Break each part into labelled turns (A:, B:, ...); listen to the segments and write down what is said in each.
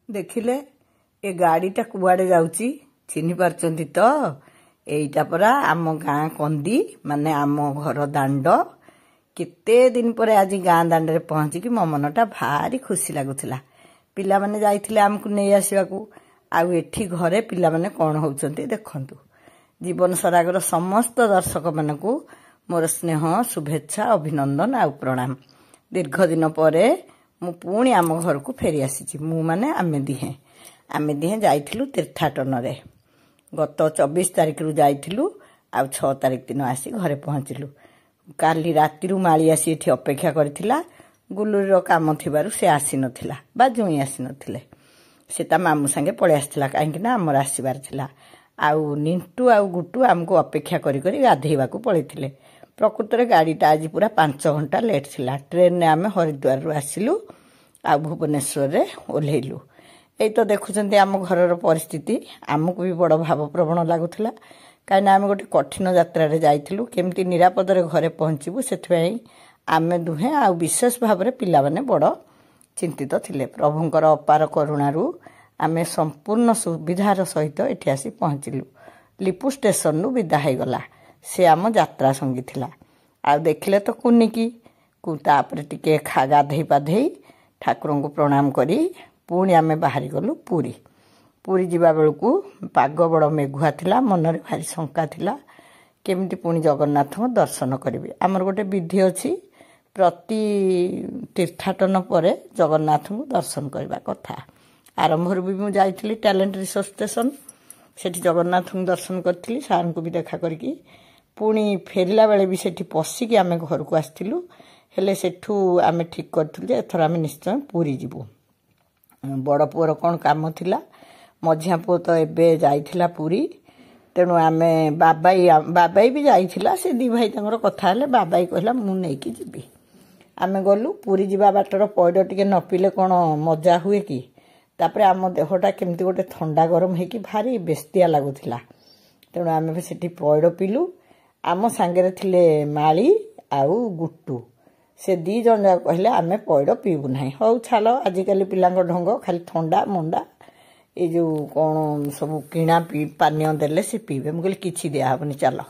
A: देखिले ए गाड़ीटा कुआड़े जाउची चिन्हि पारचंती तो एइटा परा आम गाँ कंदी माने आम घर दांड केते दिन पर आज गाँ दांड रे पहुंची कि मो मनटा भारी खुशी लागुथिला। पिला माने जाइथिले आमकु नै आसीबाकू आउ एठी घरे पिला माने कोन होउचंती देखंतु। जीवन सरागर समस्त दर्शक मानकू मोर स्नेह शुभेच्छा अभिनंदन आउ प्रणाम। दीर्घ दिन परे मु पुणी आम घर को फेरी आसी मु माने आमे दिहे जाइथिलु तीर्थाटन रे गत 24 तारिख रु जाइथिलु आ 6 तारिख दिन आसी घरे पहुंचिलु। काली राति रु माली आसी एठी अपेक्षा करथिला गुलुरी रो काम थिबारु से आसी नथिला बा जुई आसी नथिले से ता मामू संगे पळे आस्थिला काहेकि ना हमर आसीबार थिला। आउ निंटू आउ गुटू हमको अपेक्षा करी करी गाधेइबा को पळेथिले। प्रकृत रे गाड़ीटा आज पूरा 5 घंटा लेट थिला। ट्रेन ने आमे हरिद्वार रु आसिलु आ भुवनेश्वर रे ओल्हेलु। एई तो देखुचंती आम घरर परिस्थिति आमको भी बड़ भावप्रवण लागुथिला काइना आमे गोटे कठिन यात्रा रे जाइथिलु केमती निरापद रे घरे पहुंचीबु सेथबेई आमे दुहे आ विशेष भाव रे पिला माने बड़ चिंतित थिले। प्रभुंकर अपार करुणारू आमे संपूर्ण सुविधार सहित एठी आसी पहुंचिलु। लिपु स्टेशन नु विदा हे गला से आम यात्रा संगी थिला। आ देखिले तो कुनिकी कु तापर टिके खागा धई पाधई ठाकुरन को प्रणाम करी पुणी आमे बाहरी गलु पुरी। पुरी जिबा बेलकू पाग बड़ मेघुआ थिला मनरे भारी शंका थिला केमिति पुणी जगन्नाथ को दर्शन करिवे। आमर गोटे विधि अछि प्रति तीर्थाटन परे जगन्नाथ को दर्शन करबा कथा। आरंभ भी मु जाइथिली टैलेंट रिसोर्स स्टेशन सेठी जगन्नाथ को दर्शन करथिली सार को भी देखा करके पुणी फेरिला बेले भी सेठी पसिकी आमे घर को आस्थिलु। हेले सेठू आमे ठीक करथिलु जे एथरा आमे निश्चय पुरी जिवु। बड़ पुअर कोन काम थिला मझिया पुओ तो एबे जाइथिला पुरी तेणु आमे बाबाई भी जाइथिला से दी भाई तंगर कथा हले बाबाई कहला मु नै की जिबी। आमे गलु पुरी जिबा बाटर पयड टिके न पिले कोन मजा हुए की तापरे आम देहटा केमती गोटे ठंडा गरम हे की भारी बेस्तिया लागुथिला तेणु आमे सेठी पयड पिलु। आम सांगरे थिले माली आउ गुट्टू से दी जन कहले आमे पयड पीबु नाही। हौ छालो आजिकली पिलांग ढंग खाली ठंडा मंडा ए जो कोन सब किणा पानीय देले से पीबे। मु कहले किछि दिया हबनी चलो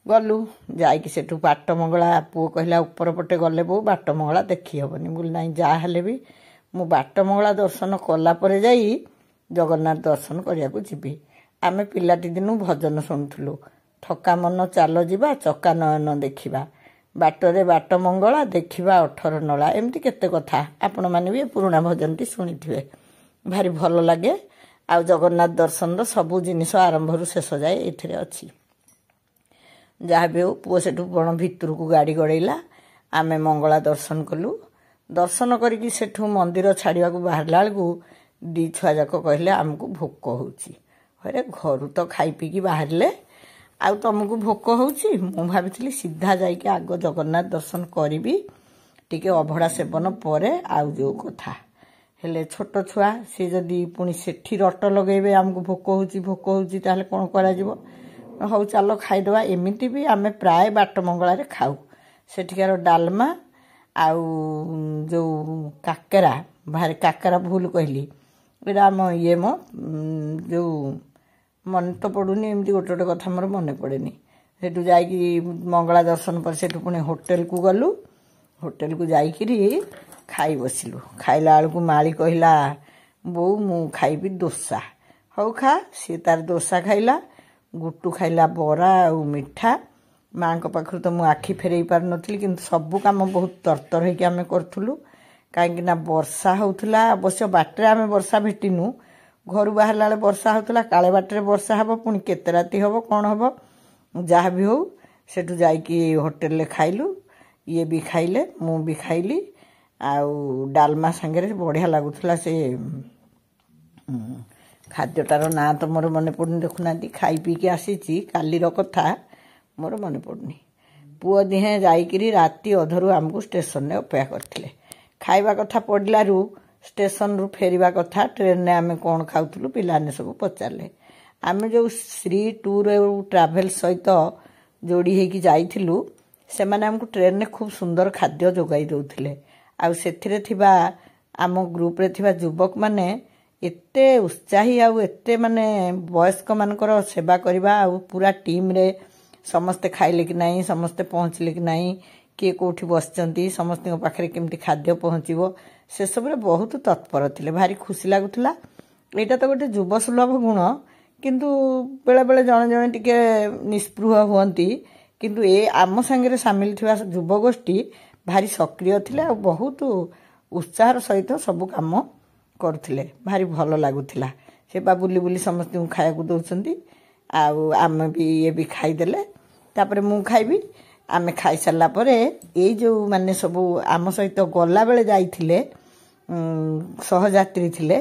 A: गलु जाइकी सेठू बाट मंगला पुओ कहला ऊपर पटे गले बो बाट मंगला देखि हबनी। मु कहले नाही जा हले भी मु बाट मंगला दर्शन कला परे जाई जगन्नाथ दर्शन करिया को जिबी। आमे पिलाटी दिनु भजन सुनथुलु ठका मन चालो जिबा चका नयन देखिबा बाटरे बाट मंगला देखिबा 18 नला एमती केते कथा आपण माने भी पुराना भजन टी सुनिथिबे भारी भलो लागे। आ जगन्नाथ दर्शन रो सब जिनिस आरंभ रु शेष जाए एथिरे अछि। जहा भी पुओ सेठू बण भितर को गाड़ी गड़ेला आमे मंगला दर्शन कलु। दर्शन करिकी सेठू मंदिर छाड़िया को बाहरला बेलकू दी छुआ जाक कहले आमको भोक होउची। अरे घरु तो खाई पी की बाहरले आउ तुमको भोक होउची। मु भाबिथिली सीधा जाइके आग जगन्नाथ दर्शन करिबी टिके अभड़ा सेवन परे आउ जो कथा हेले छोट छुआ से जदी पुणी सेठी रट लगेबे आमको भोक होउची ताहले कोन करा जिवो। हौ चलो खाइदवा एमिति भी आमे प्राय बाट मंगला रे खाऊ सेठिकार डालमा आउ जो काकरा भारी काकरा भूल कहली एरा हम ये मो जो मन तो पड़ुनी एमती गोटे गोटे कथा मोर मन पड़ेनी। सेठू जाइकी मंगला दर्शन पर सेठू पुणी होटेल को गलु। होटेल को जाइकिरी खाई बसिलु। खाइला बेलकू माली कहला बो मु खाइबी डोसा। हौ खा सी तार डोसा खाइला गुट्टू खाइला बरा और मिठा। माँ को पाखरु तो मु आखि फेरई पार नथिली किंतु सब काम बहुत तरतर होइके आमे करथुलु काहेकि ना वर्षा होउथला। अवश्य बाटरे आमे वर्षा भेटिनु घर बाहरला बेले वर्षा होउथला काले बाटरे वर्षा हबो पुणी केते राती हबो कोन हबो जहा भी हो सेठू जाइकी होटेल ले खाइलु। ये भी खाइले मु भी खाइली आउ डालमा संगे बढ़िया लागुथला से खाद्यटार ना तो मोर मन पड़नी देखुना खाई पी के आसीची काली रो कथा मोर मन पड़नी। पुओ दिहे जाइकिरी राति अधरू आमको स्टेशन ने अपेक्षा करथिले खाइबा कथा पड़लारू स्टेशन रु फेरिबा कथा ट्रेन ने आमे कोन खाउथुलु पिलाने सब पचारले। आमे जो श्री टूर ट्रैवल सहित जोड़ी हेकी जाइथिलु से माने हमको ट्रेन ने खूब सुंदर खाद्य जोगाई दउथिले। आ सेथिरे थिबा आम ग्रुप रे थिबा युवक माने एते उत्साही आउ एते माने वयस्क मानकर सेवा करवा आउ पूरा टीम रे समस्ते खाइले कि नहीं समस्ते पहुँचले कि नहीं किए कौटी बसचंती समस्त पाखे केमती खाद्य पहुँचो से सब बहुत तत्पर थे भारी खुशी लगुला। यहाँ तो गोटे युव सुलभ गुण किंतु बेले बेले जड़े जड़े टिके निस्पृह हुंती किंतु ए आम सांगे सामिल थिबा युव गोष्ठी भारी सक्रिय थिले आ बहुत उत्साह सहित सब काम करुले भारी भल लगुला। से बा बुली बुली समस्त खाया दौरान आम भी ये भी खाईदेले तापर मु खाइबी आमे खाई सारा पर ये जो माने सब आम सहित गला बेले जाइथिले सहयात्री थिले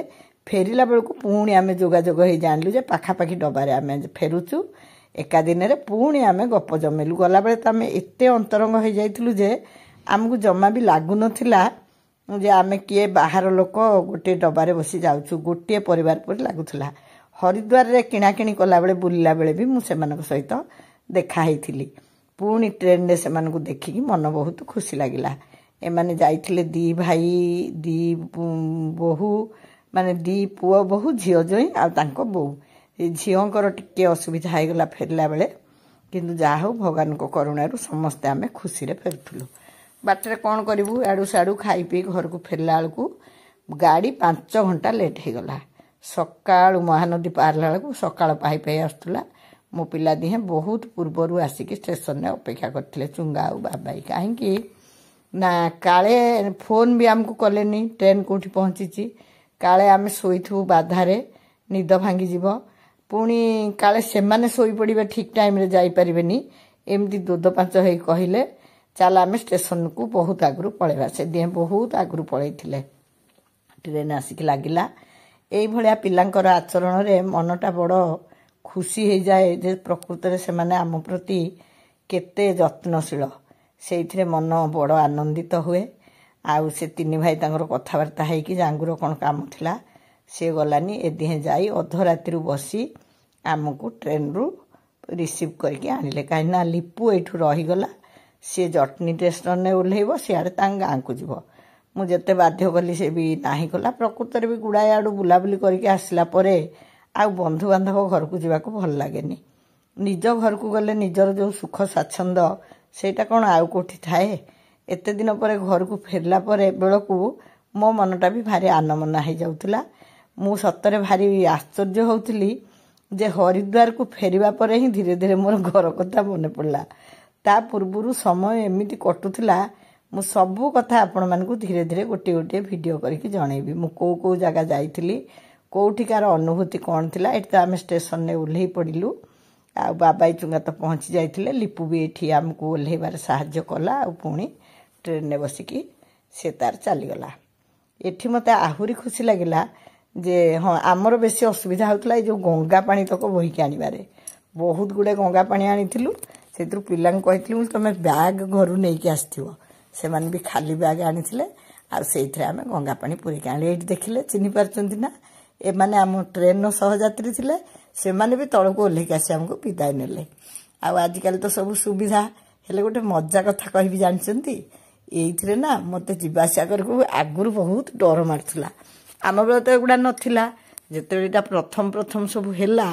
A: फेरिला बेलू पुणी आमे जोगाजोग हो जानलु जे पाखापाखि डबारे आमे फेरुचु एका दिन रे पुणी आमे गप जमेलु गला बेले तो आमे एते अंतरंग हो जाइथिलु जे आमको जमा भी लागु नथिला जे आमे किए बाहर लोक गोटे डबारे बसी जाउछु गोटे परिवार पर लागुथला। हरिद्वार रे किणाकिणी कला बेले बुलिला बेले भी मु सेमानक सहित देखा हेतिली पुणी ट्रेन रे सेमानकु देखिकी मन बहुत खुशी लागिला। एमाने जाइथिले दी भाई दी बहु माने दी पुओ बहु झील जोई आ तांको बहु झीलकर टिके असुविधा हो गला फेरला बेले किंतु जा हो भगवान को करुणारू समस्ते आमे खुशी रे फेरुथुलु। बाटरे कौन करूँ आड़ू साड़ू खाई पी घर को फेरला बेलू गाड़ी 5 घंटा लेट हो गला। सकाळु महानदी पारला बेलू सकाळ पाई पाई आसुला मो पिला दिहे बहुत पूर्वर आसिक स्टेशन रे अपेक्षा करथिले चुंगा आ बाबाई कहीं ना काले फोन भी आमको कलेनी ट्रेन कोठी पहुंची काले आमे शोइथु बाधारे निद भांगी जीव पुणी काले से माने शोई पड़िबे ठीक टाइम रे जाई परिबेनी एमती दूध पांच होई कहिले चल आमे स्टेशन को बहुत आगु पळेबा से दिहे बहुत आगु पळैथिले ट्रेन आसिक लागिला। एई भलिया पिलांकर आचरण रे मनटा बड़ खुशी हो जाए जे प्रकृत रे से माने आम प्रति केते जत्नशील से मन बड़ आनंदित हुए। आउ से तीन भाई तांकर कथबार्ता है कि जांगुर कौन काम थिला से गलानी ए दिहे जाई अधराति बसी आमको ट्रेन रु रिसीव करके आनिले कहीं लिपु एठू रहीगला सी जटनी स्टेशन में ओह्लैब सियाड़े गाँ को जीव मुझे बाध्य कली से भी नाही कला प्रकृत भी गुड़ाए आड़ू बुलाबुली करके आसला परे आउ बंधु बांधव घर को जीवा को भल लगेनी निज घर को गले निजर जो सुख स्वाच्छंद सेटा कौन आउ कोठी थाए एते दिन पर घर को फेरला परे बेलकू मो मनटा भी भारी आनमना हो जाउतला। मु सतरे भारी आश्चर्य होउतली जे हरिद्वार को फेरिबा परे ही धीरे धीरे मोर घर कथा मन पड़ला। ता पूर्वरु समय एमिति कटुथला मु सबु कथा आपण मानकु धीरे धीरे गोटे गोटे वीडियो करके जणैबी मु को जगह जाइथिली कोठिकार अनुभूति कौन थिला। एठी आमे स्टेशन ने ओल्हे पड़िलु आ बाबाई चुंगा तो पहुंची जाइथिले लिपु भी एठी हमको ओल्हेबार सहाय्य कला आ पुणी ट्रेन ने बसिकी से तार चलीगला। एठी मते आहुरी खुशी लगिला जे हाँ आमर बेसी असुविधा होता जो गंगा पानी तक बोहिकी आनिबारे बहुत गुड़े गंगा पानी आनिथिलु से पिला कही तुम बैग घर नहीं आसथिबो से माने भी खाली बैग आनिथिले आ सेइथरे आमे गंगा पानी पूरी आनी एठी देखिले चिन्हि पारचंती ना ए माने आम ट्रेन नो सहयात्री थिले से माने भी तळको ओल्हेकी आसी हमको विदाय नेले। आ आजिकल तो सब सुविधा हेले गोटे मजा कथा कहबी जानचंती एइथरे ना मते जीवासिया करको आगुर बहुत डर मारथुला आम बेले तो एगुड़ा नथिला जेतेबेला प्रथम प्रथम सब हेला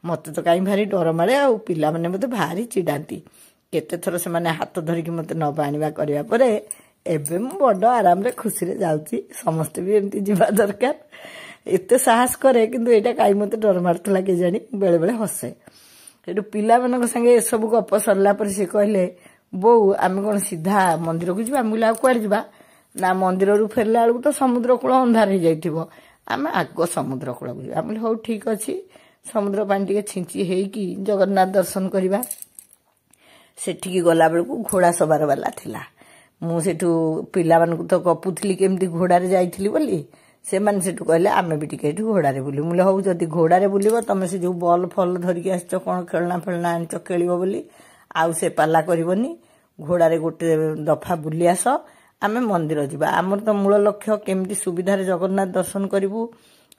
A: मते तो कहीं भारी डर मारे आ पिला माने मते भारी चिडांती केते थर से माने हाथ धरिकी मते न बाणीबा करिया परे एबे मु बड़ आराम रे खुशी रे जाउची समस्त भी एमती जीवा दरकार एते साहस करे किंतु एटा काई मते डर मारथुला के जानी बेले बेले हसे एटु पिला मानक संगे सब गप सरला पर से कहले बो आमे कोन सीधा मंदिर को जीवा मुला कुआर जीवा ना मंदिर रु फेरला बेलू तो समुद्र कूल अंधार हो जाइथिबो आमे आग समुद्र कूल को जीवा आमे हो ठीक अछि समुद्र पानी टिके छिंची हेकी जगन्नाथ दर्शन करिबा। सेठिकी गला बेलू घोड़ा सवार वाला थिला मु सेठू पिला मानकु तो गपुथली केमती घोड़ा रे जाइथिली बोली से माने सेठू कहले आमे भी टिके एठू घोड़ा रे बुली मुले हो जदी घोड़ा रे बुलिबो तमे से जो बॉल फल धरिके आछो कोन खेलना फेलना आनचो खेलिबो बोली आउ से पाला करिवोनी घोड़ा रे गोटे दफा बुली आस आमे मंदिर जीवा आमर तो मूल लक्ष्य केमती सुविधा रे जगन्नाथ दर्शन करिवु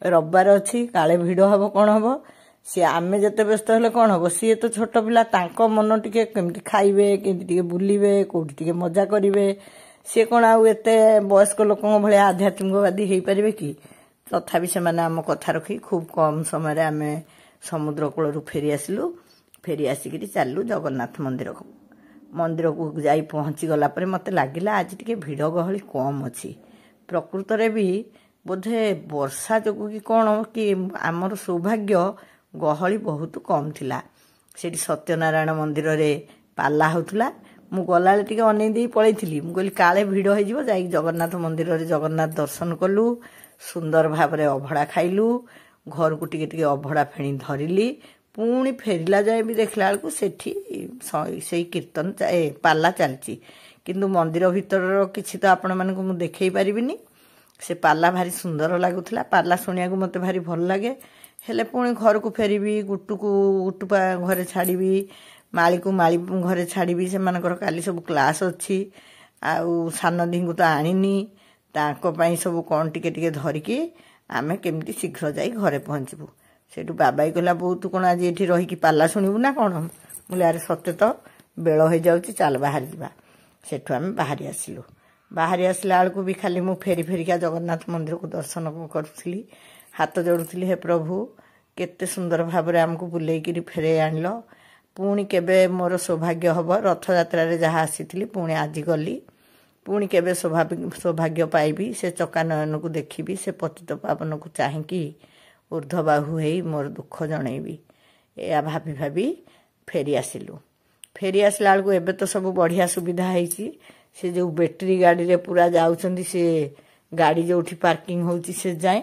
A: रविवार अच्छी काले भिड़ हम कौन हम सी आमे जते व्यस्त हेले कौन हम सी तो छोट पिला तांको मन टिके केमती खाइबे केमती टिके बुलिबे कोठी टिके मजा करिवे सी कौन आउ एते वयस्क लोकन भले आध्यात्मिकवादी हेई परिबे कि तथापि से आम कथा रखी खूब कम समय आम समुद्र कूल फेरी आसलु फेरी आसिक चलू जगन्नाथ मंदिर को जाई पहुँची गला पर मत लगिला आज टे भिड़ गहली कम अच्छी प्रकृत रे भी बोधे वर्षा जो कि कौन कि आमर सौभाग्य गहली बहुत कम थिला सेठी सत्यनारायण मंदिर रे पाला होतुला मु गला टे अनै पलैली मुझे काले भिड़ हो जाई जगन्नाथ मंदिर रे जगन्नाथ दर्शन कलु सुंदर भाव में अभड़ा खाइलु घर को टिके अभड़ा फेणी धरिली पुणी फेरला जाए भी देखला बेलू से कीर्तन पाला चलती किंतु मंदिर भीतर किसी तो आपण मानक मु देखई पारिबिनी से पाला भारी सुंदर लगुला पाला शुणा मत भारी भल लगे हेले पुणी घर को फेरबी गुटू को गुटुपा घरे छाड़ी माली को माली घरे छाड़ी से काली सब क्लास अच्छी आउ सान दी को तो आनीनी तांको सब कौन टिके धरिकी आमे केमती शीघ्र जाई घरे पहुँचबू सेठू बाबाई कहला बहुत कौन आज ये रही पाला शुणु ना कौन बोले अरे सत्य तो बेल हो जाऊँ चल बाहर जा सेठू आम बाहरी आसलु बाहरी आसला बेलू भी खाली मु फेरी फेरिका जगन्नाथ मंदिर को दर्शन करुली हाथ जोड़ुली हे प्रभु केते सुंदर भाव में आमको बुलेकी फेरे आनल पुणी केबे मोर सौभाग्य हम रथ यात्रा जहाँ आसी पुणी आज गली पुणी केबे सौभाग्य पाइबी से चकानयन को देखी से पतित पावन को चाहिकी ऊर्ध्वबाहु हो मोर दुख जनईबी या भाभी भाभी फेरी आसिलु फेरी आसला बेलू एबे तो सब बढ़िया सुविधा है से जो बैटेरी गाड़ी रे पूरा जाउछंदी से गाड़ी जो पार्किंग होउची से जाए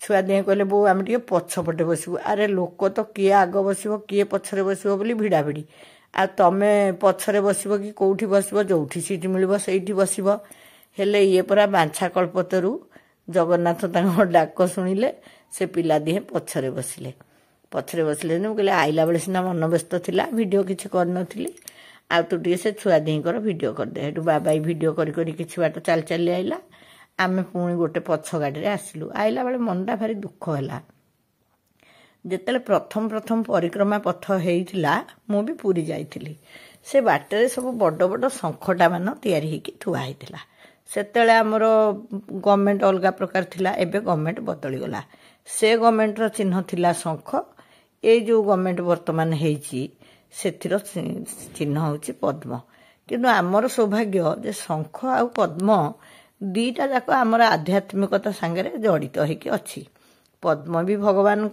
A: छुआ दिए कहले बो आम टे पछपटे बसबू अरे लोक तो किए आग बसब किए पछरे बसब बोली भिड़ा भिड़ी आ तमे पछरे बसब कि कौटी बसब जोठी सीट मिल से बसब हेले ये परा बांछा कल्पतरू जगन्नाथ डाक शुणिले से पिला दिहे पछरे बसिले कहले आइला बेले सीना मन व्यस्त थिला वीडियो किछि कर नथिली आ तू टे से छुआ दीकर वीडियो करदे हेटू बाबा वीडियो करी किछि बाट चल चली आइला आमे पुणी गोटे पछ गाड़ी रे आसिलु आइला बेले मनटा भारी दुख होला जेतेले प्रथम प्रथम परिक्रमा पथ हेइतिला मु भी पूरी जाइथिली से बाटरे सब बड़ बड़ शंखटा मान तैयारी हेकी ठुआ हेतिला सेतेले हमरो गवर्नमेंट अलगा प्रकार थिला एबे गवर्नमेंट बदली गला से गवर्नमेंट रो चिन्ह थिला शंख ए जो गवर्नमेंट वर्तमान हेइची सेथिरो चिन्ह होची पद्म किंतु आमर सौभाग्य जे शंख आ पद्म दीटा जाक आमर आध्यात्मिकता सांगे जड़ित होइकी अच्छी पद्म भी भगवान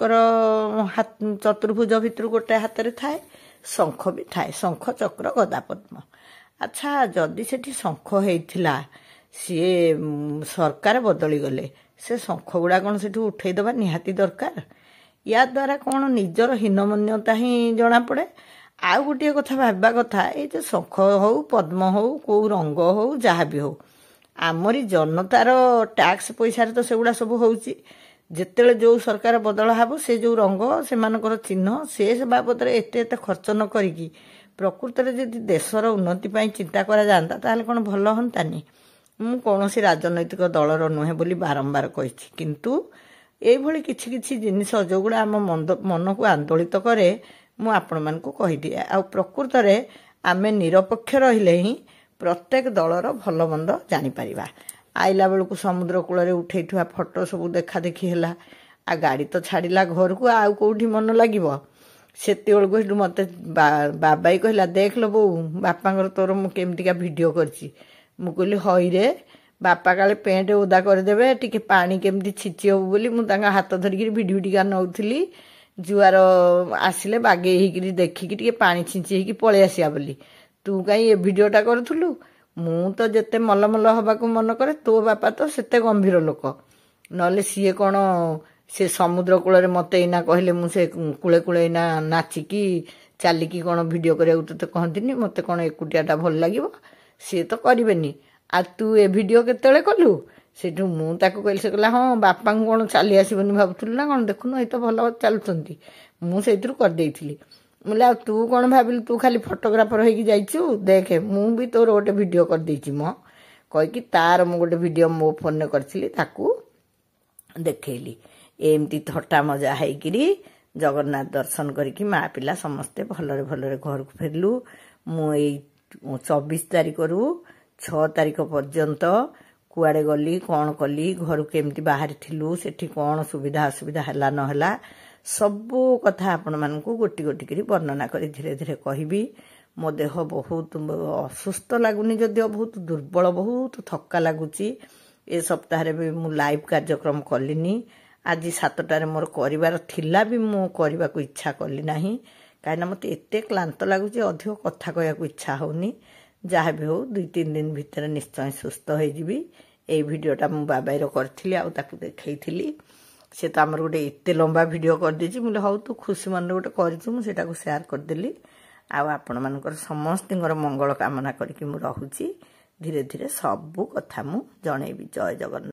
A: चतुर्भुज भितर गोटे हाथ में थाए शंख भी थाए शंख चक्र गदा पद्म अच्छा जदि सेठी शंख होइथिला सी सरकार बदली गले से शंख गुड़ा कौन से उठेदबा निहाती दरकार या द्वारा कौन निजर हीनमन्यता ही जना पड़े आउ गोटे कथा भाबा कथा ये जो शंख हो पद्म हो कौ रंग हो जहाँ भी हो आमरी जनतार टैक्स पैसा तो सेगुड़ा सब होउची जेतेले जो सरकार बदल हब से जो रंग से मानकर चिन्ह से बाबद एते एते खर्च न करिकी प्रकृत में जदि देशर उन्नति पाई चिंता करा जाता ताहले कौन भल हंतानी मु कौनसी राजनैतिक दलर नुहे बोली बारंबार कही किंतु एभली किछि किछि जिनिस जोगुड़ा आम मन को आंदोलित करे मु आपण मानकु कहि दिए आ प्रकृत में आमे निरपेक्ष रहिले ही प्रत्येक दलर भल मंद जानी परिबा आइला बेलू समुद्र कूल उठेठुआ फोटो सब देखा देखी है आ गाड़ी तो छाड़िला घर को आउ कौटी मन लगे से मत बाबाई कहला देख लो बो बापा तोर मुझे वीडियो करछि मु कहली हई रे बापा काले पेंट ओदा करदेवे टिके पानी केमती छिची हब बोली मुझे हाथ धरिकी भिडी भिडिका नौली जुआर आसिले बागे होकर देखिकी टिके पानी छिंची होगी पलि आसिया बोली तू कहीं ये वीडियोटा करूलु मु तो जिते मलमल हवा मन करे तो बापा तो सेते गंभीर लोक नले सी कौन से समुद्र कूल मत इना कहले मुझे कूले कूले इना नाचिकी चलिकी कौन वीडियो करा तो कहती मत कौन एकुटियाटा भल लगे सी तो करेनि आ तू ए वीडियो केतले कलु से मुझे कहली से कहला हाँ बापा को कौन चली आसबनी भावुलु ना कौन देखुन ये तो भल चलुंट मुझे करदेली बोले तू कौन भाविलु तू खाली फोटोग्राफर होगी जाइचु देखे मु भी तोर गोटे वीडियो कर देछि मो कहीकि तार मु गोटे वीडियो मो फोन करछिली ताकू देखैली एमती थट्टा मजा हैकिरी जगन्नाथ दर्शन करिकी माँ पिला समस्ते भलरे भलरे घर को फेरलु मु 24 तारिख रु 6 तारिख पर्यंत କୁଆଡ଼େ ଗଲି କ'ଣ କଲି ଘରୁ କେମିତି ବାହାରିଥିଲୁ ସେଠି କ'ଣ ସୁବିଧା ଅସୁବିଧା ହେଲା ନହେଲା ସବୁ କଥା ଆପଣମାନଙ୍କୁ ଗୋଟି ଗୋଟି କରି ବର୍ଣ୍ଣନା କରି ଧୀରେ ଧୀରେ କହିବି। ମୋ ଦେହ ବହୁତ ଅସୁସ୍ଥ ଲାଗୁନି ଯଦିଓ ବହୁତ ଦୁର୍ବଳ ବହୁତ ଥକା ଲାଗୁଛି। ଏ ସପ୍ତାହରେ ବି ମୁଁ ଲାଇଭ୍ କାର୍ଯ୍ୟକ୍ରମ କଲିନି। ଆଜି 7টাରେ ମୋର କରିବାର ଥିଲା ବି ମୁଁ କରିବାକୁ ଇଚ୍ଛା କଲି ନାହିଁ କାହିଁକିନା ମୋତେ ଏତେ କ୍ଳାନ୍ତ ଲାଗୁଛି ଅଧିକ କଥା କହିବାକୁ ଇଚ୍ଛା ହେଉନି। ଯାହା ବି ହେଉ 2-3 ଦିନ ଭିତରେ ନିଶ୍ଚୟ ସୁସ୍ଥ ହୋଇଯିବି। ଏଇ ଭିଡ଼ିଓଟା ମୁଁ ବାବାଇର କରିଥିଲି ଆଉ ତାକୁ ଦେଖେଇଥିଲି। ସେ ତ ଆମର ଗୋଟେ ଏତେ ଲମ୍ବା ଭିଡ଼ିଓ କରିଦେଇଛି। ମୁଁ କହିଲି ହଉ ତୁ ଖୁସି ମନରେ ଗୋଟେ କରିଛୁ ମୁଁ ସେଇଟାକୁ ସେୟାର କରିଦେଲି। ଆଉ ଆପଣମାନଙ୍କର ସମସ୍ତଙ୍କର ମଙ୍ଗଳ କାମନା କରିକି ମୁଁ ରହୁଛି। ଧୀରେ ଧୀରେ ସବୁ କଥା ମୁଁ ଜଣେଇବି। ଜୟ ଜଗନ୍ନାଥ।